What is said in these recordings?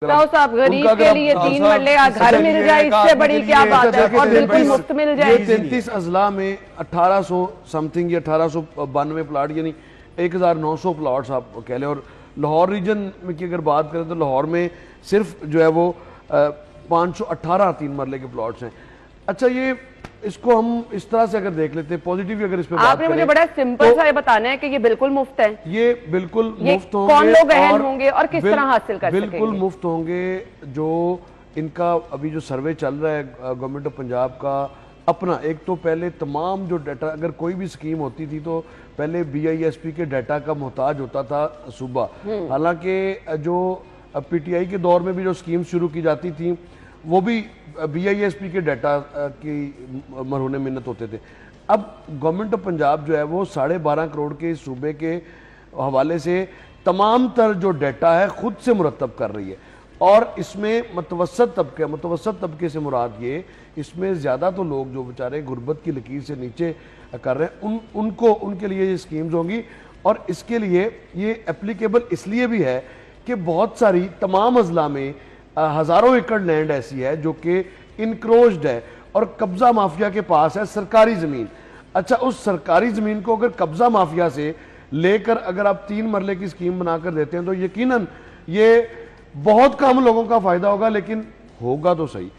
صاحب غریب کے لیے 3 مرلے کا گھر مل جائے اس سے بڑی کیا بات ہے، اور بالکل مفت مل جائے۔ یہ 33 اضلاع میں 1800 سمتھنگ یا 1892 پلاٹ یعنی 1900 پلاٹس آپ کہہ لیں، اور لاہور ریجن میں کی اگر بات کریں تو لاہور میں صرف جو ہے وہ 518 3 مرلے کے پلاٹس ہیں۔ اچھا، یہ اس کو ہم اس طرح سے اگر دیکھ لیتے ہیں پوزیٹیو، اگر اس پہ بات کریں، آپ نے مجھے بڑا سمپل سا یہ بتانا ہے کہ یہ بالکل مفت ہے، یہ بالکل مفت ہوں گے، کون لوگ اہل ہوں گے اور کس طرح حاصل کر سکیں گے؟ بالکل مفت ہوں گے۔ جو ان کا ابھی جو سروے چل رہا ہے گورنمنٹ آف پنجاب کا اپنا، ایک تو پہلے تمام جو ڈیٹا، اگر کوئی بھی سکیم ہوتی تھی تو پہلے BISP کے ڈیٹا کا محتاج ہوتا تھا صوبہ، حالانکہ جو PTI کے دور میں بھی جو سکیم شروع کی جاتی تھیں وہ بھی BISP کے ڈیٹا کی مرہون منت ہوتے تھے۔ اب گورنمنٹ آف پنجاب جو ہے وہ 12.5 کروڑ کے صوبے کے حوالے سے تمام تر جو ڈیٹا ہے خود سے مرتب کر رہی ہے، اور اس میں متوسط طبقے سے مراد یہ، اس میں زیادہ تو لوگ جو بیچارے غربت کی لکیر سے نیچے کر رہے ہیں ان کے لیے یہ سکیمز ہوں گی، اور اس کے لیے یہ اپلیکیبل اس لیے بھی ہے کہ بہت ساری تمام اضلاع میں ہزاروں ایکڑ لینڈ ایسی ہے جو کہ انکروچڈ ہے اور قبضہ مافیا کے پاس ہے سرکاری زمین۔ اچھا، اس سرکاری زمین کو اگر قبضہ مافیا سے لے کر اگر آپ 3 مرلے کی سکیم بنا کر دیتے ہیں تو یقیناً یہ بہت کم لوگوں کا فائدہ ہوگا، لیکن ہوگا تو صحیح۔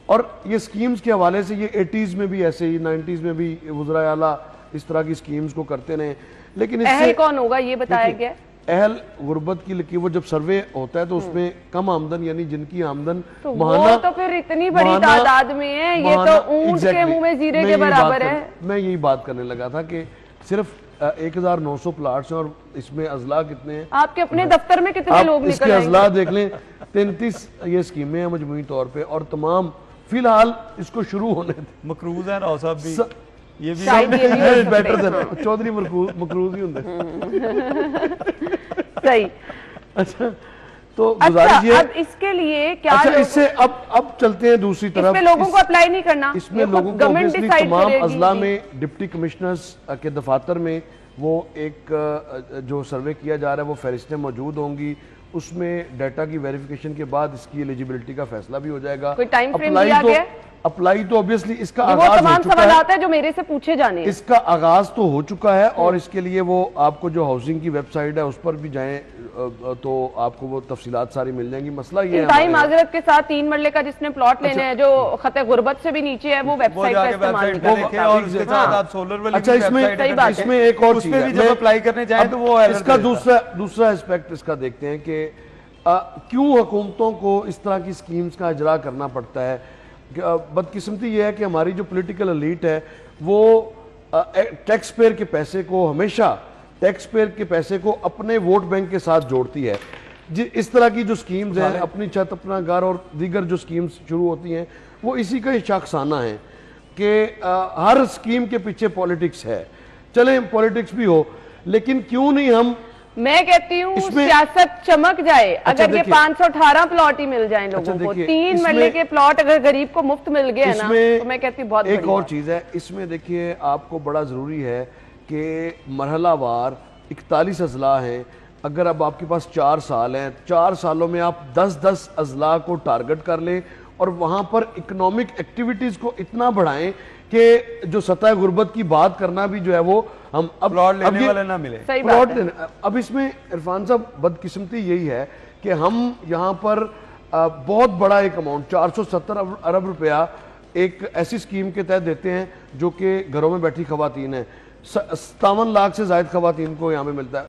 اور یہ سکیمز کے حوالے سے یہ 80s میں بھی ایسے ہی، 90s میں بھی وزراء اعلیٰ اس طرح کی سکیمز کو کرتے رہے، لیکن اس سے اہل کون ہوگا یہ بتایا گیا؟ اہل غربت کی لکیر، وہ جب سروے ہوتا ہے تو اس میں کم آمدن یعنی جن کی آمدن وہ تو پھر اتنی بڑی تعداد میں ہے، یہ تو اونٹ کے منہ میں زیرے کے برابر ہے۔ میں یہی بات کرنے لگا تھا کہ صرف 1900 پلاٹس ہیں، اور اس میں اضلاع کتنے ہیں؟ آپ کے اپنے دفتر میں کتنے لوگ نکل اس کے اضلاع دیکھ لیں، 33 یہ سکیمیں ہیں مجموعی طور پہ، اور تمام فی الحال اس کو شروع ہونے تھے۔ مقروض ہیں راؤ صاحب بھی، یہ بھی بیٹر دن چودھری مقروض ہی ہوندے۔ صحیح۔ اچھا، تو گزارش یہ، اب اس کے لیے کیا، اچھا اس سے اب چلتے ہیں دوسری طرف۔ اس میں لوگوں کو اپلائی نہیں کرنا، اس میں لوگوں کو obviously تمام اضلاع میں ڈپٹی کمشنرز کے دفاتر میں وہ ایک جو سروے کیا جا رہا ہے وہ فہرستیں موجود ہوں گی، اس میں ڈیٹا کی ویریفیکیشن کے بعد اس کی ایلیجیبلٹی کا فیصلہ بھی ہو جائے گا۔ کوئی ٹائم فریم دیا گیا ہے؟ اپلائی تو obviously اس کا وہ آغاز ہو تمام چکا سوالات ہیں جو میرے سے پوچھے جانے ہیں۔ اس کا آغاز تو ہو چکا ہے، اور اس کے لیے وہ آپ کو جو ہاؤسنگ کی ویب سائٹ ہے اس پر بھی جائیں تو آپ کو وہ تفصیلات ساری مل جائیں گی۔ مسئلہ یہ ہے، انتہائی معذرت کے ساتھ 3 مرلے کا جس نے پلاٹ لینے ہیں جو خطے غربت سے بھی نیچے ہے، وہ ویب سائٹ کا استعمال نہیں کریں۔ اور اس کے ساتھ آپ سولر والی اچھا، اس میں ایک اور چیز ہے، بھی جب اپلائی کرنے جائیں تو وہ اس کا دوسرا اسپیکٹ اس کا دیکھتے ہیں کہ کیوں حکومتوں کو اس طرح کی سکیمز کا اجرا کرنا پڑتا ہے۔ بدقسمتی یہ ہے کہ ہماری جو پولیٹیکل ایلیٹ ہے وہ ٹیکس پیئر کے پیسے کو ہمیشہ اپنے ووٹ بینک کے ساتھ جوڑتی ہے۔ اس طرح کی جو سکیمز ہیں، اپنی چھت اپنا گھر اور دیگر جو سکیمز شروع ہوتی ہیں وہ اسی کا شاخسانہ ہے کہ ہر سکیم کے پیچھے پولیٹکس ہے۔ چلیں پولیٹکس بھی ہو، لیکن کیوں نہیں ہم، میں کہتی ہوں سیاست چمک جائے، اگر یہ 518 پلاٹ ہی مل جائیں لوگوں کو، 3 مرلے کے پلاٹ اگر غریب کو مفت مل گئے نا تو میں کہتی ہوں بہت ایک اور چیز ہے اس میں، دیکھیے آپ کو بڑا ضروری ہے کہ مرحلہ وار 41 اضلاع ہیں، اگر اب آپ کے پاس 4 سال ہیں، 4 سالوں میں آپ 10 اضلاع کو ٹارگٹ کر لیں اور وہاں پر اکنامک ایکٹیویٹیز کو اتنا بڑھائیں کہ جو سطح غربت کی بات کرنا بھی جو ہے وہ ہم پلاٹ لینے والے نہ ملے۔ اب اس میں عرفان صاحب بدقسمتی یہی ہے کہ ہم یہاں پر بہت بڑا ایک اماؤنٹ 470 ارب روپیہ ایک ایسی سکیم کے تحت دیتے ہیں جو کہ گھروں میں بیٹھی خواتین ہیں، 57 لاکھ سے زائد خواتین کو یہاں پہ ملتا ہے۔